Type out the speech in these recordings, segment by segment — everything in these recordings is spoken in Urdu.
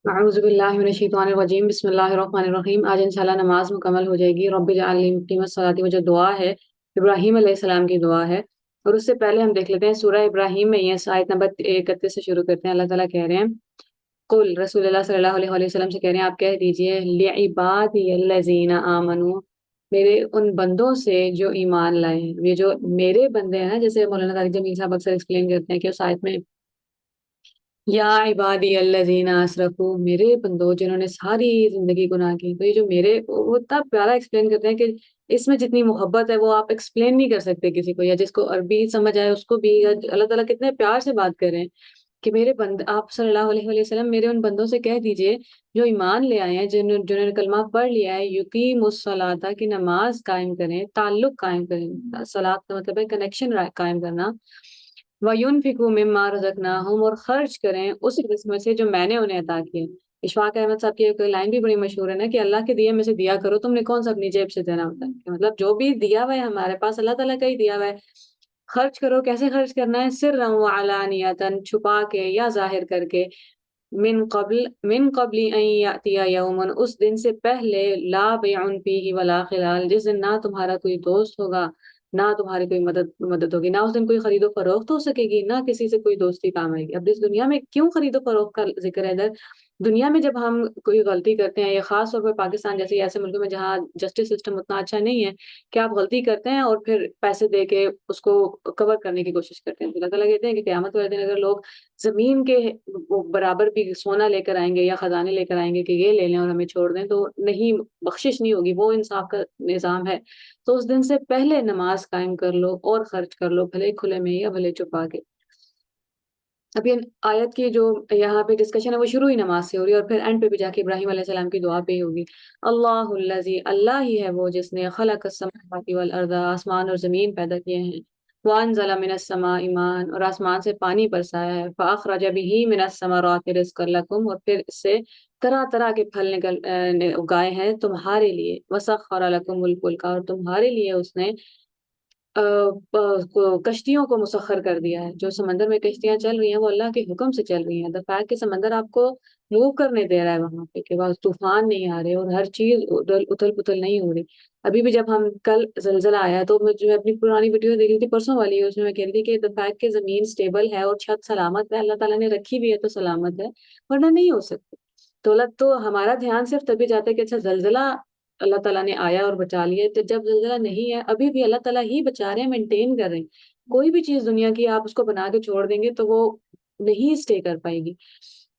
اعوذ باللہ من الشیطان الرجیم، بسم اللہ الرحمن الرحیم۔ آج انشاءاللہ نماز مکمل ہو جائے گی۔ رب اجعلنی مقیم الصلاۃ، وہ جو دعا ہے ابراہیم علیہ السلام کی دعا ہے، اور اس سے پہلے ہم دیکھ لیتے ہیں سورہ ابراہیم میں یہ آیت نمبر 31 سے شروع کرتے ہیں۔ اللہ تعالیٰ کہہ رہے ہیں، قل، رسول اللہ صلی اللہ علیہ وسلم سے کہہ رہے ہیں، آپ کہہ دیجئے، لعبادی الذین آمنوا، میرے ان بندوں سے جو ایمان لائے ہیں۔ یہ جو میرے بندے ہیں، جیسے مولانا طارق جمیل صاحب اکثر ایکسپلین کرتے ہیں کہ اس آیت میں یا عبادی الذین اسرفوا، میرے بندو جنہوں نے ساری زندگی گناہ کی، تو یہ جو میرے، وہ اتنا پیارا ایکسپلین کرتے ہیں کہ اس میں جتنی محبت ہے وہ آپ ایکسپلین نہیں کر سکتے کسی کو، یا جس کو عربی سمجھ آئے اس کو بھی، یا اللہ تعالیٰ کتنے پیار سے بات کر رہے ہیں کہ میرے بند، آپ صلی اللہ علیہ وسلم میرے ان بندوں سے کہہ دیجئے جو ایمان لے آئے ہیں، جنہوں نے کلمہ پڑھ لیا ہے، یقیم الصلاۃ، کی نماز قائم کریں، تعلق قائم کریں، صلاۃ کا مطلب ہے کنیکشن قائم کرنا، وَيُنْفِقُوا مِمَّا رَزَقْنَاهُمْ، اور خرچ کریں اس رزق میں سے جو میں نے انہیں عطا کیے۔ اشفاق احمد صاحب کی ایک لائن بھی بڑی مشہور ہے نا کہ اللہ کے دیے میں سے دیا کرو، تم نے کون سا اپنی جیب سے دینا ہوتا ہے، کہ مطلب جو بھی دیا ہوا ہے ہمارے پاس اللہ تعالیٰ کا ہی دیا ہوا ہے، خرچ کرو۔ کیسے خرچ کرنا ہے؟ سرًا وعلانیةً، چھپا کے یا ظاہر کر کے، من قبل ان یاتی یوم، اس دن سے پہلے، لا بیع فیہ ولا خلال، جس دن نہ تمہارا کوئی دوست ہوگا، نہ تمہاری کوئی مدد ہوگی، نہ اس دن کوئی خرید و فروخت ہو سکے گی، نہ کسی سے کوئی دوستی کام آئے گی۔ اب اس دنیا میں کیوں خرید و فروخت کا ذکر ہے ادھر؟ دنیا میں جب ہم کوئی غلطی کرتے ہیں، یا خاص طور پر پاکستان جیسے ایسے ملکوں میں جہاں جسٹس سسٹم اتنا اچھا نہیں ہے، کہ آپ غلطی کرتے ہیں اور پھر پیسے دے کے اس کو کور کرنے کی کوشش کرتے ہیں، تو اللہ تعالیٰ کہتے ہیں کہ قیامت والے دن اگر لوگ زمین کے وہ برابر بھی سونا لے کر آئیں گے یا خزانے لے کر آئیں گے کہ یہ لے لیں اور ہمیں چھوڑ دیں، تو نہیں، بخشش نہیں ہوگی، وہ انصاف کا نظام ہے۔ تو اس دن سے پہلے نماز قائم کر لو اور خرچ کر لو، بھلے کھلے میں یا بھلے چھپا کے۔ اب یہ آیت کی جو یہاں پہ ڈسکشن ہے وہ شروع ہی نماز سے ہو رہی ہے، اور پھر اینڈ پہ بھی جا کے ابراہیم علیہ السلام کی دعا پہ ہی ہوگی۔ اللہ الذی، اللہ ہی ہے وہ جس نے خلق السماوات والارض، آسمان اور زمین پیدا کیے ہیں، وانزل من السماء ماء، اور آسمان سے پانی برسایا ہے، فاخرج به من الثمرات رزقا لکم، اور پھر اس سے طرح طرح کے پھل اگائے ہیں تمہارے لیے، وسخر لکم الفلک، اور تمہارے لیے اس نے کشتیوں کو مسخر کر دیا ہے۔ جو سمندر میں کشتیاں چل رہی ہیں وہ اللہ کے حکم سے چل رہی ہیں، دا فیکٹ کہ سمندر آپ کو موو کرنے دے رہا ہے وہاں پہ، کہ بس طوفان نہیں آ رہے اور ہر چیز اتھل پتھل نہیں ہو رہی۔ ابھی بھی جب ہم کل زلزلہ آیا تو میں جو اپنی پرانی ویڈیو دیکھ رہی تھی پرسوں والی، اس میں کہہ رہی تھی کہ دا فیکٹ کہ زمین سٹیبل ہے اور چھت سلامت ہے، اللہ تعالیٰ نے رکھی بھی ہے تو سلامت ہے، ورنہ نہیں ہو سکتی۔ تو اللہ، تو ہمارا دھیان صرف تبھی جاتا ہے کہ اچھا زلزلہ اللہ تعالیٰ نے آیا اور بچا لیا، تو جب زلزلہ نہیں ہے ابھی بھی اللہ تعالیٰ ہی بچا رہے ہیں، مینٹین کر رہے ہیں۔ کوئی بھی چیز دنیا کی آپ اس کو بنا کے چھوڑ دیں گے تو وہ نہیں اسٹے کر پائے گی۔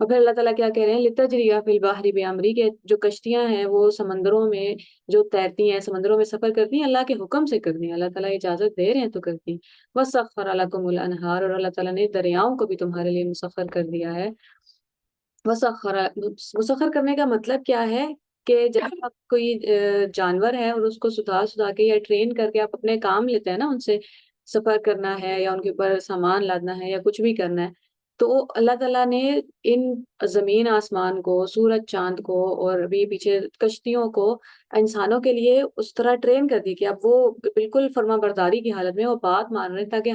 اور پھر اللہ تعالیٰ کیا کہہ رہے ہیں، لِتَجْرِیَ فِی الْبَحْرِ بِأَمْرِهِ، کہ جو کشتیاں ہیں وہ سمندروں میں جو تیرتی ہیں، سمندروں میں سفر کرتی ہیں، اللہ کے حکم سے کرتی ہیں، اللہ تعالیٰ اجازت دے رہے ہیں تو کرتی ہیں۔ وَسَخَّرَ لَكُمُ الْأَنْهَارَ، اور اللہ تعالیٰ نے دریاؤں کو بھی تمہارے لیے مسخر کر دیا ہے۔ مسخر، مسخر کرنے کا مطلب کیا ہے؟ کہ جب آپ کوئی جانور ہے اور اس کو سدھا کے یا ٹرین کر کے آپ اپنے کام لیتے ہیں نا، ان سے سفر کرنا ہے یا ان کے اوپر سامان لادنا ہے یا کچھ بھی کرنا ہے، تو اللہ تعالیٰ نے ان زمین آسمان کو، سورج چاند کو، اور بھی پیچھے کشتیوں کو انسانوں کے لیے اس طرح ٹرین کر دی کہ اب وہ بالکل فرما برداری کی حالت میں وہ بات مان رہے ہیں، تاکہ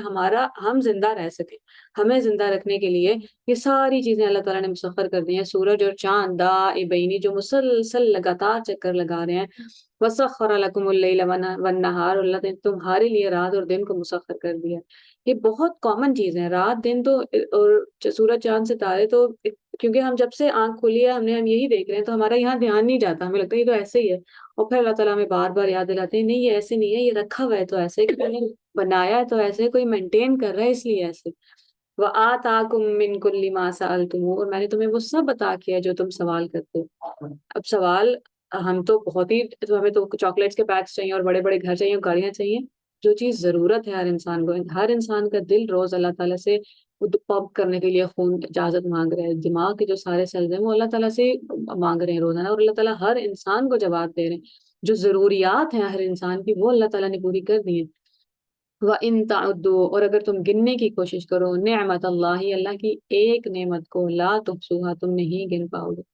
ہم زندہ رہ سکیں۔ ہمیں زندہ رکھنے کے لیے یہ ساری چیزیں اللہ تعالیٰ نے مسخر کر دی ہیں۔ سورج اور چاند دائبین، جو مسلسل لگاتار چکر لگا رہے ہیں۔ وَسَخَّرَ لَكُمُ اللَّيْلَ وَالنَّهَارَ، اور اللہ نے تمہارے لیے رات اور دن کو مسخر کر دیا۔ یہ بہت کامن چیز ہے، رات دن تو، اور سورج چاند ستارے تو، کیونکہ ہم جب سے آنکھ کھولی ہے ہم یہی دیکھ رہے ہیں، تو ہمارا یہاں دھیان نہیں جاتا، ہمیں لگتا ہے یہ تو ایسے ہی ہے، اور پھر اللہ تعالیٰ ہمیں بار بار یاد دلاتے ہیں، نہیں یہ ایسے نہیں ہے، یہ رکھا ہوا ہے تو ایسے، کہ میں نے بنایا ہے تو ایسے، کوئی مینٹین کر رہا ہے اس لیے ایسے۔ وَآتَاكُم مِّن كُلِّ مَا سَأَلْتُمُوهُ، اور میں نے تمہیں وہ سب عطا کیا ہے جو تم سوال کرتے ہو۔ اب سوال، ہم تو بہت ہی، تو ہمیں تو چاکلیٹس کے پیکس چاہیے اور بڑے بڑے گھر چاہیے اور گاڑیاں چاہیے، جو چیز ضرورت ہے ہر انسان کو، ہر انسان کا دل روز اللہ تعالیٰ سے پمپ کرنے کے لیے خون اجازت مانگ رہے ہیں، دماغ کے جو سارے سیلز ہیں وہ اللہ تعالیٰ سے مانگ رہے ہیں روزانہ، اور اللہ تعالیٰ ہر انسان کو جواب دے رہے ہیں، جو ضروریات ہیں ہر انسان کی وہ اللہ تعالیٰ نے پوری کر دی ہیں۔ وَإِن تَعُدُّوا، اور اگر تم گننے کی کوشش کرو، نعمت اللہ، اللہ کی ایک نعمت کو، لا تحصوها، تم نہیں گن پاؤ گے۔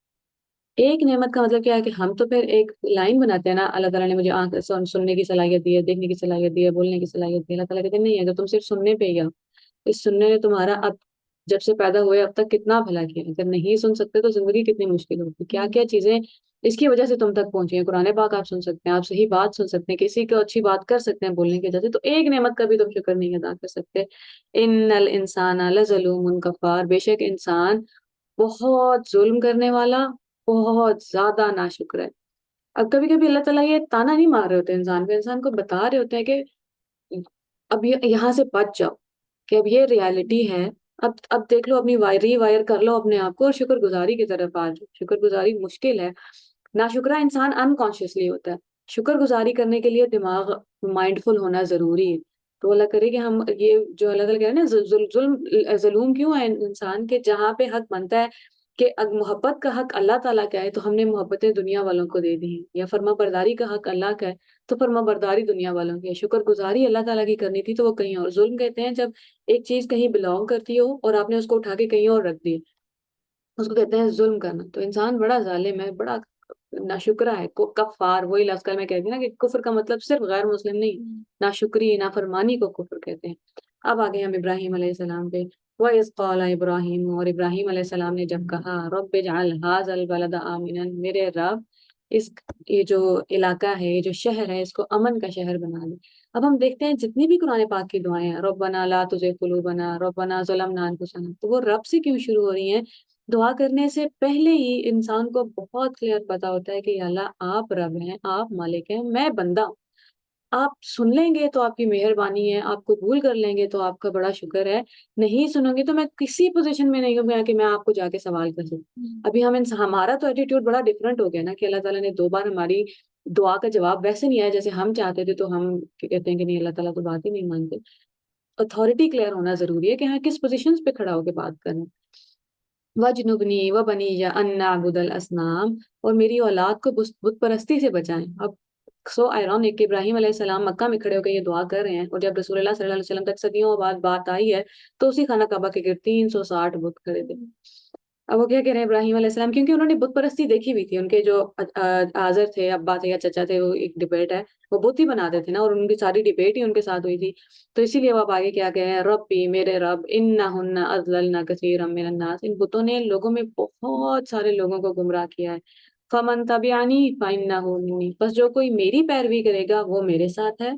ایک نعمت کا مطلب کیا ہے کہ ہم تو پھر ایک لائن بناتے ہیں نا، اللہ تعالیٰ نے مجھے آنکھ سننے کی صلاحیت دی ہے، دیکھنے کی صلاحیت دی ہے، بولنے کی صلاحیت دی ہے، اللہ تعالیٰ کہتے ہیں نہیں، اگر تم صرف سننے پہ ہی آؤ، اس سننے نے تمہارا اب جب سے پیدا ہوئے اب تک کتنا بھلا کیا ہے، اگر نہیں سن سکتے تو زندگی کتنی مشکل ہوتی، کیا کیا چیزیں اس کی وجہ سے تم تک پہنچی ہیں۔ قرآن پاک آپ سن سکتے ہیں، آپ صحیح بات سن سکتے ہیں، کسی کو اچھی بات کر سکتے ہیں بولنے کی وجہ سے، تو ایک نعمت کا بھی تم شکر نہیں ادا کر سکتے۔ ان الانسان لظلوم کفار، بے شک انسان بہت ظلم کرنے والا، بہت زیادہ ناشکر ہے۔ اب کبھی کبھی اللہ تعالیٰ یہ تانا نہیں مار رہے ہوتے انسان کو، انسان کو بتا رہے ہوتے ہیں کہ اب یہاں سے بچ جاؤ، کہ اب یہ ریالٹی ہے، اب دیکھ لو، اپنی ری وائر کر لو اپنے آپ کو اور شکر گزاری کی طرف آ جاؤ۔ شکر گزاری مشکل ہے، ناشکرا انسان انکانشیسلی ہوتا ہے، شکر گزاری کرنے کے لیے دماغ مائنڈ فل ہونا ضروری ہے۔ تو اللہ کرے کہ ہم یہ جو اللہ تعالیٰ کہہ رہے ہیں نا، ظلم کیوں ہے انسان کے، جہاں پہ حق بنتا ہے کہ محبت کا حق اللہ تعالیٰ کا ہے تو ہم نے محبتیں دنیا والوں کو دے دی ہیں، یا فرما برداری کا حق اللہ کا ہے تو فرما برداری دنیا والوں کی ہے، شکر گزاری اللہ تعالیٰ کی کرنی تھی تو وہ کہیں اور۔ ظلم کہتے ہیں جب ایک چیز کہیں بلونگ کرتی ہو اور آپ نے اس کو اٹھا کے کہیں اور رکھ دی، اس کو کہتے ہیں ظلم کرنا۔ تو انسان بڑا ظالم ہے، بڑا ناشکرا ہے، کفار، وہی لفظ کل میں کہتی نا کہ کفر کا مطلب صرف غیر مسلم نہیں، ناشکری نافرمانی کو کفر کہتے ہیں۔ اب آگے ہم ابراہیم علیہ السلام پہ، وَإِذْ قَالَ ابراہیم، اور ابراہیم علیہ السلام نے جب کہا، رب اجعل هَذَا الْبَلَدَ آمِنًا، میرے رب اس یہ جو علاقہ ہے، یہ جو شہر ہے، اس کو امن کا شہر بنا دے۔ اب ہم دیکھتے ہیں جتنی بھی قرآن پاک کی دعائیں ہیں، ربنا لا تزغ قلوبنا، ربنا ظلمنا انفسنا، تو وہ رب سے کیوں شروع ہو رہی ہیں؟ دعا کرنے سے پہلے ہی انسان کو بہت کلیئر پتا ہوتا ہے کہ یا اللہ آپ رب ہیں، آپ مالک ہیں، میں بندہ ہوں۔ آپ سن لیں گے تو آپ کی مہربانی ہے، آپ قبول کر لیں گے تو آپ کا بڑا شکر ہے، نہیں سنو گے تو میں کسی پوزیشن میں نہیں ہوں گا کہ میں آپ کو جا کے سوال کر سکوں۔ ابھی ہمارا تو ایٹیٹیوڈ بڑا ڈفرنٹ ہو گیا نا، کہ اللہ تعالیٰ نے 2 بار ہماری دعا کا جواب ویسے نہیں آیا جیسے ہم چاہتے تھے، تو ہم کہتے ہیں کہ نہیں، اللہ تعالیٰ تو بات ہی نہیں مانتے۔ اتھارٹی کلیئر ہونا ضروری ہے کہ ہاں کس پوزیشن پہ کھڑا ہو کے بات کرنا۔ وجنبنی وبنی ان نعبد الاصنام، اور میری اولاد کو بت پرستی سے بچائیں۔ اب سو آئرونک کہ ابراہیم علیہ السلام مکہ میں کھڑے ہو کے یہ دعا کر رہے ہیں، اور جب رسول اللہ صلی اللہ علیہ وسلم تک صدیوں بعد بات آئی ہے تو اسی خانہ کعبہ کے گرد 360 بت کھڑے تھے۔ اب وہ کیا کہہ رہے ہیں ابراہیم علیہ السلام، کیونکہ انہوں نے بت پرستی دیکھی ہوئی تھی، ان کے جو آزر تھے، ابا تھے یا چچا تھے، وہ ایک ڈبیٹ ہے، وہ بت ہی بناتے تھے نا، اور ان کی ساری ڈبیٹ ہی ان کے ساتھ ہوئی تھی۔ تو اسی لیے وہ اب آگے کیا کہہ رہے ہیں، ربی میرے رب، انہن اضللن کثیرا من الناس، ان بتوں نے لوگوں میں بہت سارے لوگوں کو گمراہ کیا ہے۔ فمن تبعنی فانہ منی، بس جو کوئی میری پیروی کرے گا وہ میرے ساتھ ہے۔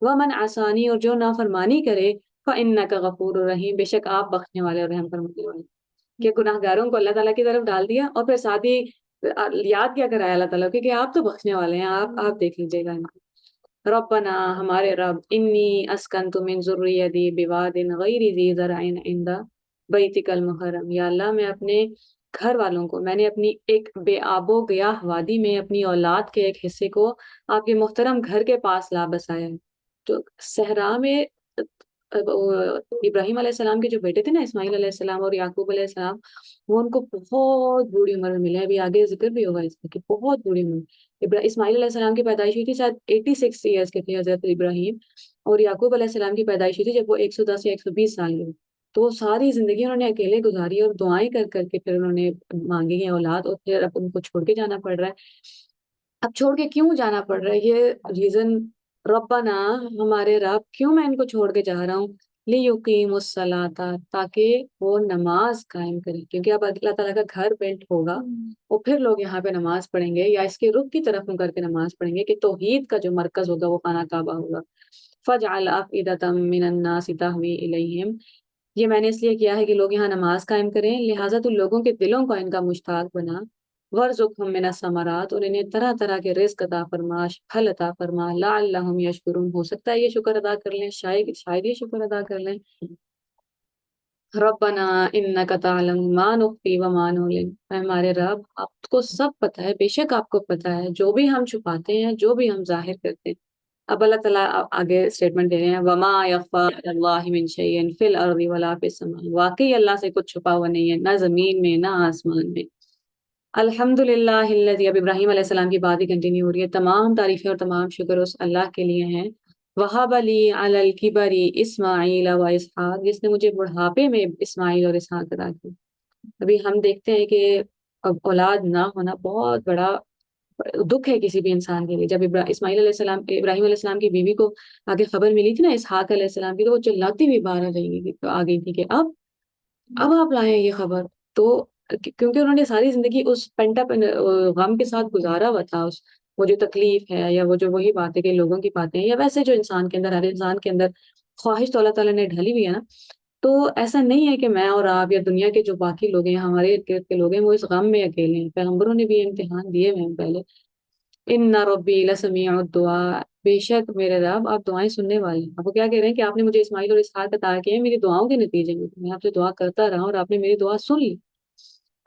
ومن عصانی، اور جو نافرمانی کرے، فانک غفور رحیم، بے شک آپ بخشنے والے اور رحم کرنے والے۔ کہ گناہ گاروں کو اللہ تعالیٰ کی طرف ڈال دیا، اور پھر ساتھ ہی یاد کیا کرایا اللہ تعالیٰ کہ آپ تو بخشنے والے ہیں، آپ دیکھ لیجیے گا ان کو۔ ربنا، ہمارے رب، انی اسکنت من ذریتی بواد غیر ذی زرع عند بیتک المحرم، یا اللہ میں اپنے گھر والوں کو، میں نے اپنی ایک بے آب و گیاہ وادی میں اپنی اولاد کے ایک حصے کو آپ کے محترم گھر کے پاس لا بسایا ہے۔ تو صحرا میں ابراہیم علیہ السلام کے جو بیٹے تھے نا، اسماعیل علیہ السلام اور یعقوب علیہ السلام، وہ ان کو بہت بوڑھی عمر میں ملے، ابھی آگے ذکر بھی ہوگا اس کا کہ بہت بوڑھی عمر۔ اسماعیل علیہ السلام کی پیدائش ہوئی تھی شاید 86 ایئرس کے تھے حضرت ابراہیم، اور یعقوب علیہ السلام کی پیدائش ہوئی تھی جب وہ 110 یا 120 سال کے۔ تو وہ ساری زندگی انہوں نے اکیلے گزاری، اور دعائیں کر کر کے پھر انہوں نے مانگی ہیں اولاد، اور پھر اب ان کو چھوڑ کے جانا پڑ رہا ہے۔ اب چھوڑ کے کیوں جانا پڑ رہا ہے، یہ ریزن، ربنا، ہمارے رب، کیوں میں ان کو چھوڑ کے جا رہا ہوں، لیقیم الصلاۃ، تاکہ وہ نماز قائم کرے، کیونکہ اب اللہ تعالیٰ کا گھر بلٹ ہوگا اور پھر لوگ یہاں پہ نماز پڑھیں گے، یا اس کے رخ کی طرف منہ کر کے نماز پڑھیں گے، کہ توحید کا جو مرکز ہوگا وہ خانہ کعبہ ہوگا۔ فجعل افئدۃ من الناس تہوی الیہم، یہ میں نے اس لیے کیا ہے کہ لوگ یہاں نماز قائم کریں، لہٰذا تو لوگوں کے دلوں کو ان کا مشتاق بنا۔ وارزقہم من الثمرات، اور انہیں طرح طرح کے رزق عطا فرما، پھل عطا فرما، لعلہم یشکرون، ہو سکتا ہے یہ شکر ادا کر لیں، شاید یہ شکر ادا کر لیں۔ ربنا انک تعلم ما نخفی وما نعلن، اے ہمارے رب، آپ کو سب پتہ ہے، بے شک آپ کو پتہ ہے جو بھی ہم چھپاتے ہیں، جو بھی ہم ظاہر کرتے ہیں۔ اب اللہ تعالیٰ آگے اسٹیٹمنٹ دے رہے ہیں، وما یخفی علی اللہ من شیء فی الارض ولا فی السماء، واقعی اللہ سے کچھ چھپا ہوا نہیں ہے، نہ زمین میں نہ آسمان میں۔ الحمد للہ الذی، اب ابراہیم علیہ السلام کی بات ہی کنٹینیو ہو رہی ہے، تمام تعریفیں اور تمام شکر اس اللہ کے لیے ہیں۔ وہب لی علی الکبر اسماعیل و اسحاق، جس نے مجھے بڑھاپے میں اسماعیل اور اسحاق عطا کی۔ ابھی ہم دیکھتے ہیں کہ اب اولاد نہ ہونا بہت بڑا دکھ ہے کسی بھی انسان کے لیے۔ جب اسماعیل علیہ السلام، ابراہیم علیہ السلام کی بیوی کو آگے خبر ملی تھی نا اسحاق علیہ السلام کی، تو وہ چلاتی ہوئی باہر آ گئی تھی کہ اب اب آپ لائے ہیں یہ خبر تو کیونکہ انہوں نے ساری زندگی اس پینٹ اپ غم کے ساتھ گزارا ہوا تھا، اس وہ جو تکلیف ہے یا وہ جو وہی باتیں کہ لوگوں کی باتیں ہیں، یا ویسے جو انسان کے اندر ہر انسان کے اندر خواہش تو اللہ تعالیٰ نے ڈھلی ہوئی ہے نا. تو ایسا نہیں ہے کہ میں اور آپ یا دنیا کے جو باقی لوگ ہیں، ہمارے ارد گرد کے لوگ ہیں، وہ اس غم میں اکیلے ہیں. پیغمبروں نے بھی یہ امتحان دیے ہوئے ہیں پہلے. ان ربی لسمیع الدعاء، بے شک میرے رب آپ دعائیں سننے والے ہیں. آپ وہ کیا کہہ رہے ہیں کہ آپ نے مجھے اسماعیل اور اسحاق عطا کیے ہیں میری دعاؤں کے نتیجے میں آپ سے دعا کرتا رہا اور آپ نے میری دعا سن لی.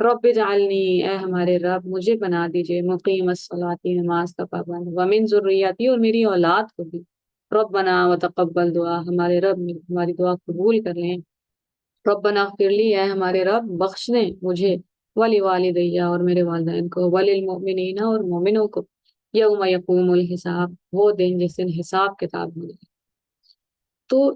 رب اجعلنی، اے ہمارے رب مجھے بنا دیجئے مقیم الصلاۃ، نماز کا پابند، ومن ذریتی، اور میری اولاد کو بھی. ربنا وتقبل دعا، ہمارے رب ہماری دعا قبول کر لیں. ربنا اغفر لی، اے ہمارے رب بخش دیں مجھے، ولی والدیہ، اور میرے والدین کو، وللمؤمنین، اور مومنوں کو، یوم یقوم الحساب، وہ دن جس دن حساب کتاب ہو جائے. تو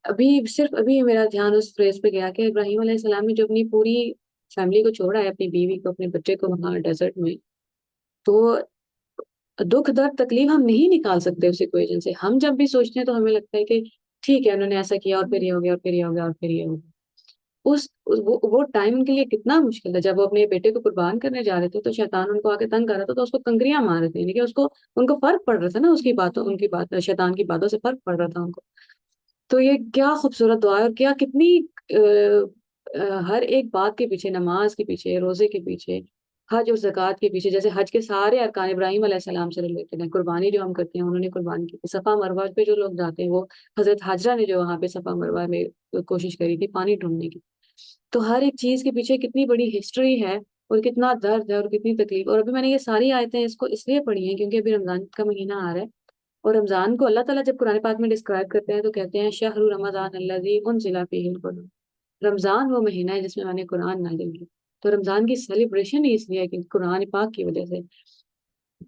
ابھی صرف ابھی میرا دھیان اس فریز پہ گیا کہ ابراہیم علیہ السلام نے جو اپنی پوری فیملی کو چھوڑا ہے، اپنی بیوی کو، اپنے بچے کو وہاں ڈیزرٹ میں، تو دکھ درد تکلیف ہم نہیں نکال سکتے اس ایکویشن سے. ہم جب بھی سوچتے ہیں تو ہمیں لگتا ہے کہ ٹھیک ہے انہوں نے ایسا کیا اور پھر یہ ہو گیا اور پھر یہ ہو گیا اور پھر یہ ہو گیا. وہ ٹائم ان کے لیے کتنا مشکل تھا. جب وہ اپنے بیٹے کو قربان کرنے جا رہے تھے تو شیطان ان کو آ کے تنگ کر رہا تھا، تو اس کو کنکریاں مار رہے تھے، یعنی کہ اس کو ان کو فرق پڑ رہا تھا نا، اس کی باتوں ان کی بات شیطان کی باتوں سے فرق پڑ رہا تھا ان کو. تو یہ کیا خوبصورت دعا ہے، اور کیا کتنی ہر ایک بات کے پیچھے، نماز کے پیچھے، روزے کے پیچھے، حج اور زکوٰۃ کے پیچھے، جیسے حج کے سارے ارکان ابراہیم علیہ السلام سے ریلیٹڈ ہیں. قربانی جو ہم کرتے ہیں انہوں نے قربانی کی تھی. صفا مروہ پہ جو لوگ جاتے ہیں، وہ حضرت حاجرہ نے جو وہاں پہ صفا مروہ میں کوشش کری تھی پانی ڈھونڈنے کی. تو ہر ایک چیز کے پیچھے کتنی بڑی ہسٹری ہے، اور کتنا درد ہے اور کتنی تکلیف. اور ابھی میں نے یہ ساری آیتیں اس کو اس لیے پڑھی ہیں کیونکہ ابھی رمضان کا مہینہ آ رہا ہے. اور رمضان کو اللہ تعالیٰ جب قرآن پاک میں ڈسکرائب کرتے ہیں تو کہتے ہیں شہر رمضان الذی انزل فیہ القرآن. رمضان وہ مہینہ ہے جس میں میں نے قرآن نازل کیا. تو رمضان کی سیلیبریشن ہی اس لیے ہے کہ قرآن پاک کی وجہ سے.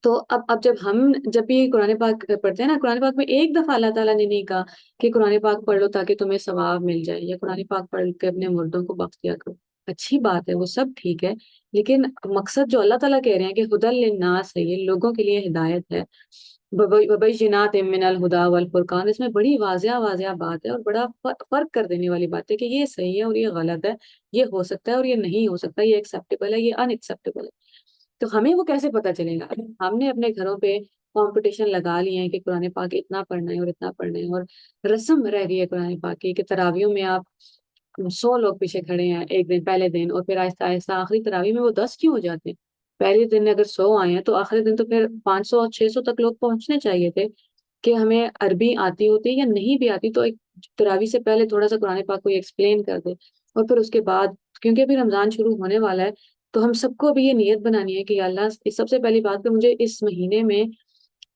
تو اب جب بھی قرآن پاک پڑھتے ہیں نا، قرآن پاک میں ایک دفعہ اللہ تعالیٰ نے نہیں کہا کہ قرآن پاک پڑھ لو تاکہ تمہیں ثواب مل جائے، یا قرآن پاک پڑھ کے اپنے مردوں کو بخش دیا کرو. اچھی بات ہے، وہ سب ٹھیک ہے، لیکن مقصد جو اللہ تعالیٰ کہہ رہے ہیں کہ ہدی للناس ہے، یہ لوگوں کے لیے ہدایت ہے. وبینات من الہدی والفرقان، اس میں بڑی واضح واضح بات ہے اور بڑا فرق کر دینے والی بات ہے کہ یہ صحیح ہے اور یہ غلط ہے، یہ ہو سکتا ہے اور یہ نہیں ہو سکتا، یہ ایکسیپٹیبل ہے، یہ ان ایکسیپٹیبل ہے. تو ہمیں وہ کیسے پتا چلے گا؟ ہم نے اپنے گھروں پہ کمپٹیشن لگا لیے ہیں کہ قرآن پاک اتنا پڑھنا ہے اور اتنا پڑھنا ہے، اور رسم رہ گئی ہے قرآن پاک کی کہ تراویوں میں آپ 100 لوگ پیچھے کھڑے ہیں ایک دن پہلے دن، اور پھر آہستہ آہستہ آخری تراویح میں وہ 10 کیوں ہو جاتے ہیں؟ پہلے دن اگر 100 آئے ہیں تو آخری دن تو پھر 500 اور 600 تک لوگ پہنچنے چاہیے تھے. کہ ہمیں عربی آتی ہوتی یا نہیں بھی آتی تو ایک تراویح سے پہلے تھوڑا سا قرآن پاک کو ایکسپلین کر دے. اور پھر اس کے بعد، کیونکہ ابھی رمضان شروع ہونے والا ہے، تو ہم سب کو ابھی یہ نیت بنانی ہے کہ یا اللہ، سب سے پہلی بات کہ مجھے اس مہینے میں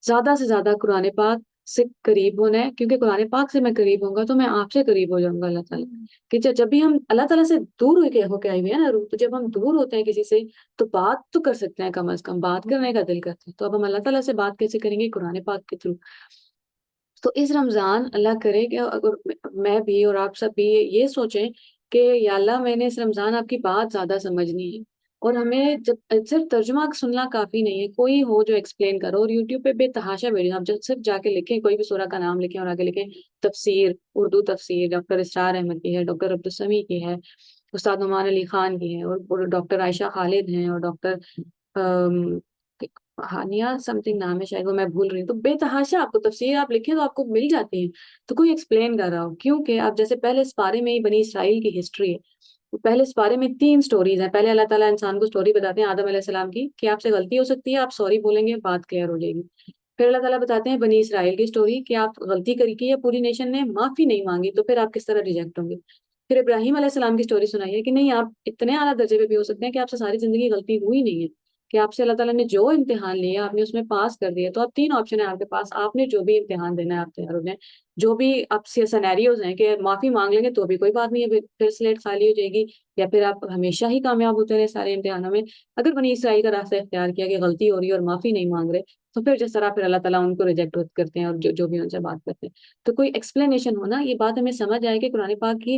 زیادہ سے زیادہ قرآن پاک سے قریب ہونا ہے، کیونکہ قرآن پاک سے میں قریب ہوں گا تو میں آپ سے قریب ہو جاؤں گا اللہ تعالیٰ. کہ جب بھی ہم اللہ تعالیٰ سے دور ہو کے آئے ہوئے ہیں نا روح، تو جب ہم دور ہوتے ہیں کسی سے تو بات تو کر سکتے ہیں، کم از کم بات کرنے کا دل کرتا ہے. تو اب ہم اللہ تعالیٰ سے بات کیسے کریں گے؟ قرآن پاک کے تھرو. تو اس رمضان اللہ کرے کہ اگر میں بھی اور آپ سب بھی یہ سوچیں کہ یا اللہ میں نے اس رمضان آپ کی بات زیادہ سمجھنی ہے. اور ہمیں جب صرف ترجمہ سننا کافی نہیں ہے، کوئی ہو جو ایکسپلین کرو. اور یوٹیوب پہ بے تحاشا ویڈیو، آپ جب صرف جا کے لکھیں کوئی بھی سورہ کا نام لکھیں اور آگے لکھیں تفسیر، اردو تفسیر ڈاکٹر اسرار احمد کی ہے، ڈاکٹر عبدالسمیع کی ہے، استاد نعمان علی خان کی ہے، اور ڈاکٹر عائشہ خالد ہیں، اور ڈاکٹر ہانیہ سم تھنگ نام ہے شاید، وہ میں بھول رہی ہوں. تو بے تحاشا آپ کو تفسیر آپ لکھیں تو آپ کو مل جاتی ہیں. تو کوئی ایکسپلین کر رہا ہو، کیونکہ آپ جیسے پہلے اس پارے میں ہی بنی اسرائیل کی ہسٹری ہے. پہلے اس بارے میں 3 سٹوریز ہیں. پہلے اللہ تعالیٰ انسان کو سٹوری بتاتے ہیں آدم علیہ السلام کی کہ آپ سے غلطی ہو سکتی ہے، آپ سوری بولیں گے بات کلیئر ہو جائے گی. پھر اللہ تعالیٰ بتاتے ہیں بنی اسرائیل کی سٹوری کہ آپ غلطی کری کی ہے، پوری نیشن نے معافی نہیں مانگی، تو پھر آپ کس طرح ریجیکٹ ہوں گے. پھر ابراہیم علیہ السلام کی سٹوری سنائی ہے کہ نہیں، آپ اتنے اعلیٰ درجے پہ بھی ہو سکتے ہیں کہ آپ سے ساری زندگی غلطی ہوئی نہیں ہے، کہ آپ سے اللہ تعالیٰ نے جو امتحان لیا آپ نے اس میں پاس کر دیا. تو اب 3 آپشن ہیں آپ کے پاس، آپ نے جو بھی امتحان دینا ہے آپ تیار ہو جائیں. جو بھی آپ سے سینیریوز ہیں کہ معافی مانگ لیں گے تو بھی کوئی بات نہیں ہے، پھر سلیٹ خالی ہو جائے گی، یا پھر آپ ہمیشہ ہی کامیاب ہوتے رہے سارے امتحانوں میں. اگر بنی اسرائیل کا راستہ اختیار کیا کہ غلطی ہو رہی ہے اور معافی نہیں مانگ رہے، تو پھر جس طرح پھر اللہ تعالیٰ ان کو ریجیکٹ کرتے ہیں اور جو بھی ان سے بات کرتے ہیں. تو کوئی ایکسپلینیشن ہونا، یہ بات ہمیں سمجھ آئے کہ قرآن پاک کی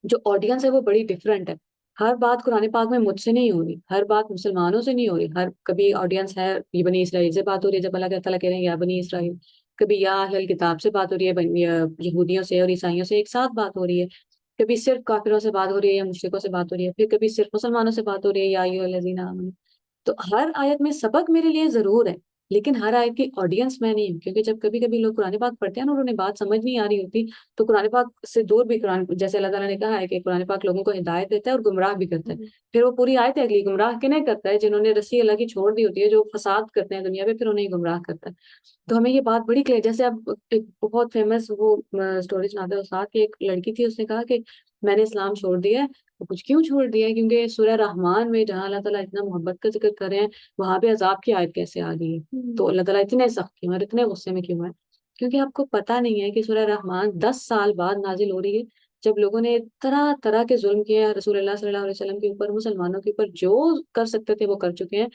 جو آڈینس ہے وہ بڑی ڈفرینٹ ہے. ہر بات قرآن پاک میں مجھ سے نہیں ہو رہی، ہر بات مسلمانوں سے نہیں ہو رہی. کبھی آڈینس ہے یہ بنی اسرائیل سے بات ہو رہی ہے جب اللہ تعالیٰ کہہ رہے ہیں یا بنی اسرائیل. کبھی یا اہل کتاب سے بات ہو رہی ہے، یہودیوں سے اور عیسائیوں سے ایک ساتھ بات ہو رہی ہے. کبھی صرف کافروں سے بات ہو رہی ہے یا مشرکوں سے بات ہو رہی ہے، پھر کبھی صرف مسلمانوں سے بات ہو رہی ہے یا ایھا الذین آمنوا۔ تو ہر آیت میں سبق میرے لیے ضرور ہے، لیکن ہر آیت کی آڈینس میں نہیں ہوں، کیونکہ جب کبھی کبھی لوگ قرآن پاک پڑھتے ہیں نا اور انہیں بات سمجھ نہیں آ رہی ہوتی، تو قرآن پاک سے دور بھی قرآن، جیسے اللہ تعالیٰ نے کہا ہے کہ قرآن پاک لوگوں کو ہدایت دیتا ہے اور گمراہ بھی کرتا ہے، پھر وہ پوری آیت ہے اگلی، گمراہ کنہیں کرتا ہے؟ جنہوں نے رسی اللہ کی چھوڑ دی ہوتی ہے، جو فساد کرتے ہیں دنیا پہ، پھر انہیں گمراہ کرتا ہے۔ تو ہمیں یہ بات بڑی کلیئر، جیسے اب ایک بہت فیمس وہ اسٹوری سناتے ہیں استاد، کہ ایک لڑکی تھی، اس نے کہا کہ میں نے اسلام چھوڑ دیا ہے۔ وہ کچھ کیوں چھوڑ دیا ہے؟ کیونکہ سورہ رحمان میں جہاں اللہ تعالیٰ اتنا محبت کا ذکر کر رہے ہیں، وہاں پہ عذاب کی آیت کیسے آ گئی ہے؟ تو اللہ تعالیٰ اتنے سخت کیوں اور اتنے غصے میں کیوں ہے؟ کیونکہ آپ کو پتہ نہیں ہے کہ سورہ رحمان 10 سال بعد نازل ہو رہی ہے، جب لوگوں نے طرح طرح کے ظلم کیے ہیں رسول اللہ صلی اللہ علیہ وسلم کے اوپر، مسلمانوں کے اوپر جو کر سکتے تھے وہ کر چکے ہیں۔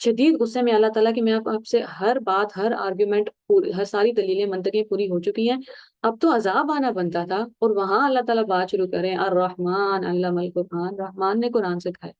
شدید غصے میں اللہ تعالیٰ کہ میں آپ سے ہر بات، ہر آرگیومنٹ، ہر ساری دلیلیں منطقیں پوری ہو چکی ہیں، اب تو عذاب آنا بنتا تھا، اور وہاں اللہ تعالیٰ بات شروع کریں الرحمن علم القرآن، رحمان نے قرآن سکھائے۔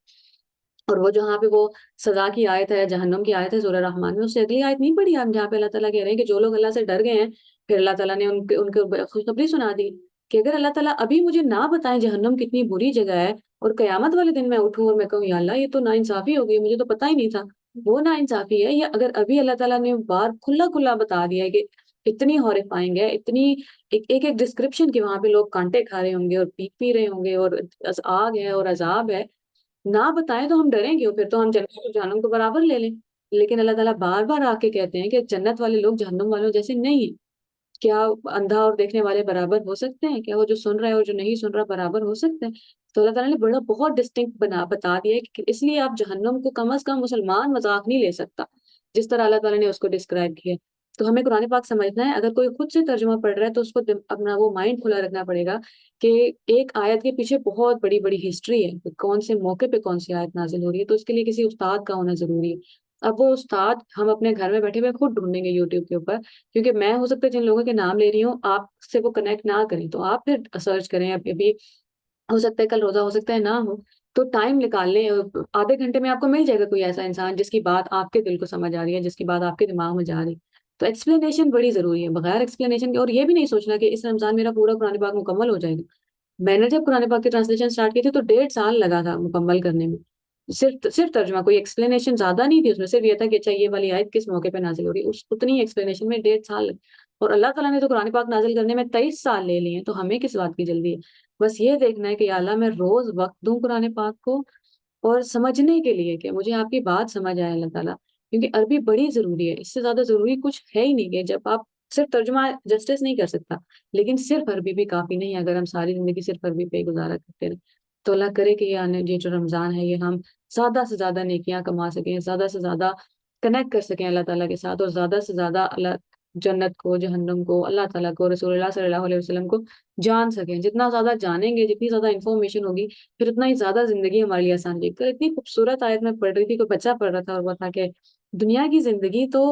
اور وہ جہاں پہ وہ سزا کی آیت ہے، جہنم کی آیت ہے سورہ رحمان میں، اس سے اگلی آیت نہیں پڑھی آپ، جہاں پہ اللہ تعالیٰ کہہ رہے ہیں کہ جو لوگ اللہ سے ڈر گئے ہیں، پھر اللہ تعالیٰ نے ان کو خوشخبری سنا دی کہ اگر اللہ تعالیٰ ابھی مجھے نہ بتائیں جہنم کتنی بری جگہ ہے، اور قیامت والے دن میں اٹھوں اور میں کہوں یا اللہ یہ تو ناانصافی ہو گئی، مجھے تو پتہ ہی نہیں تھا، وہ ناانصافی ہے، یا اگر ابھی اللہ تعالیٰ نے بار کھلا کھلا بتا دیا ہے کہ اتنی ہارفائنگ ہے، اتنی ایک ایک ڈسکرپشن کی، وہاں پہ لوگ کانٹے کھا رہے ہوں گے اور پیک پی رہے ہوں گے، اور آگ ہے اور عذاب ہے، نہ بتائیں تو ہم ڈریں گے، پھر تو ہم جنت اور جہنم کو برابر لے لیں۔ لیکن اللہ تعالیٰ بار بار آ کے کہتے ہیں کہ جنت والے لوگ جہنم والوں جیسے نہیں ہیں۔ کیا اندھا اور دیکھنے والے برابر ہو سکتے ہیں؟ کیا وہ جو سن رہا ہے اور جو نہیں سن رہا برابر ہو سکتے ہیں؟ تو اللہ تعالیٰ نے بہت ڈسٹنکٹ بتا دیا ہے کہ اس لیے آپ جہنم کو کم از کم مسلمان مذاق نہیں لے سکتا، جس طرح اللہ تعالیٰ نے اس کو ڈسکرائب کیا ہے۔ تو ہمیں قرآن پاک سمجھنا ہے، اگر کوئی خود سے ترجمہ پڑھ رہا ہے تو اس کو اپنا وہ مائنڈ کھلا رکھنا پڑے گا کہ ایک آیت کے پیچھے بہت بڑی بڑی ہسٹری ہے، کہ کون سے موقع پہ کون سی آیت نازل ہو رہی ہے، تو اس کے لیے کسی استاد کا ہونا ضروری ہے۔ اب وہ استاد ہم اپنے گھر میں بیٹھے ہوئے خود ڈھونڈیں گے یوٹیوب کے اوپر، کیونکہ میں ہو سکتا ہے جن لوگوں کے نام لے رہی ہوں آپ سے وہ کنیکٹ نہ کریں، تو آپ پھر سرچ کریں، ابھی ہو سکتا ہے کل روزہ، ہو سکتا ہے نہ ہو، تو ٹائم نکال لیں، آدھے گھنٹے میں آپ کو مل جائے گا کوئی ایسا انسان جس کی بات آپ کے دل کو سمجھ آ رہی ہے، جس کی بات آپ کے دماغ میں جا رہی ہے۔ تو ایکسپلینیشن بڑی ضروری ہے، بغیر ایکسپلینیشن کے، اور یہ بھی نہیں سوچنا کہ اس رمضان میرا پورا قرآن پاک مکمل ہو جائے گا۔ میں نے جب قرآن پاک کی ٹرانسلیشن سٹارٹ کی تھی تو 1.5 سال لگا تھا مکمل کرنے میں، صرف ترجمہ، کوئی ایکسپلینیشن زیادہ نہیں تھی اس میں، صرف یہ تھا کہ اچھا یہ والی آیت کس موقع پہ نازل ہو رہی ہے، اتنی ایکسپلینیشن میں 1.5 سال لگے۔ اور اللہ تعالیٰ نے تو قرآن پاک نازل کرنے میں 23 سال لے لیے ہیں، تو ہمیں کس بات کی جلدی ہے؟ بس یہ دیکھنا ہے کہ یا اللہ میں روز وقت دوں قرآن پاک کو، اور سمجھنے کے لیے کہ مجھے آپ کی بات سمجھ آئے اللہ تعالیٰ، کیونکہ عربی بڑی ضروری ہے، اس سے زیادہ ضروری کچھ ہے ہی نہیں، کہ جب آپ صرف ترجمہ جسٹس نہیں کر سکتا، لیکن صرف عربی بھی کافی نہیں ہے اگر ہم ساری زندگی صرف عربی پہ ہی گزارا کرتے رہیں۔ تو اللہ کرے کہ یہ جو رمضان ہے یہ ہم زیادہ سے زیادہ نیکیاں کما سکیں، زیادہ سے زیادہ کنیکٹ کر سکیں اللہ تعالیٰ کے ساتھ، اور زیادہ سے زیادہ اللہ جنت کو، جہنم کو، اللہ تعالیٰ کو، رسول اللہ صلی اللہ علیہ وسلم کو جان سکیں۔ جتنا زیادہ جانیں گے، جتنی زیادہ انفارمیشن ہوگی، پھر اتنا ہی زیادہ زندگی ہمارے لیے آسان رہے گی۔ اتنی خوبصورت آیت میں پڑھ رہی تھی، کوئی بچہ پڑھ رہا تھا اور وہ تھا کہ دنیا کی زندگی تو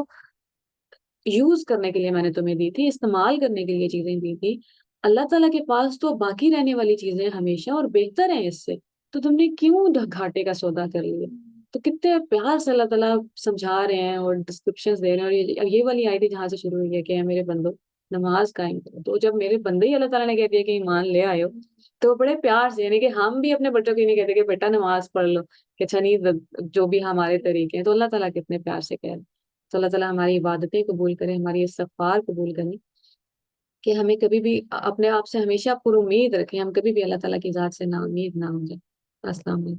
یوز کرنے کے لیے میں نے تمہیں دی تھی، استعمال کرنے کے لیے چیزیں دی تھی، اللہ تعالیٰ کے پاس تو باقی رہنے والی چیزیں ہمیشہ اور بہتر ہیں اس سے، تو تم نے کیوں گھاٹے کا سودا کر لیا؟ تو کتنے پیار سے اللہ تعالیٰ سمجھا رہے ہیں اور ڈسکرپشن دے رہے ہیں، اور یہ والی آیت جہاں سے شروع ہوئی ہے کہ اے میرے بندو نماز قائم کرو، تو جب میرے بندے ہی اللہ تعالیٰ نے کہہ دیا کہ ایمان لے آئے ہو، تو بڑے پیار سے، یعنی کہ ہم بھی اپنے بچوں کو یہ نہیں کہتے کہ بیٹا نماز پڑھ لو، کہ اچھا نہیں جو بھی ہمارے طریقے ہیں، تو اللہ تعالیٰ کتنے پیار سے کہہ رہے ہیں۔ تو اللہ تعالیٰ ہماری عبادتیں قبول کرے، ہماری استغفار قبول کرے، کہ ہمیں کبھی بھی اپنے آپ سے ہمیشہ پر امید رکھیں، ہم کبھی بھی اللہ تعالیٰ کی ذات سے نا امید نہ ہو جائے۔ السلام علیکم۔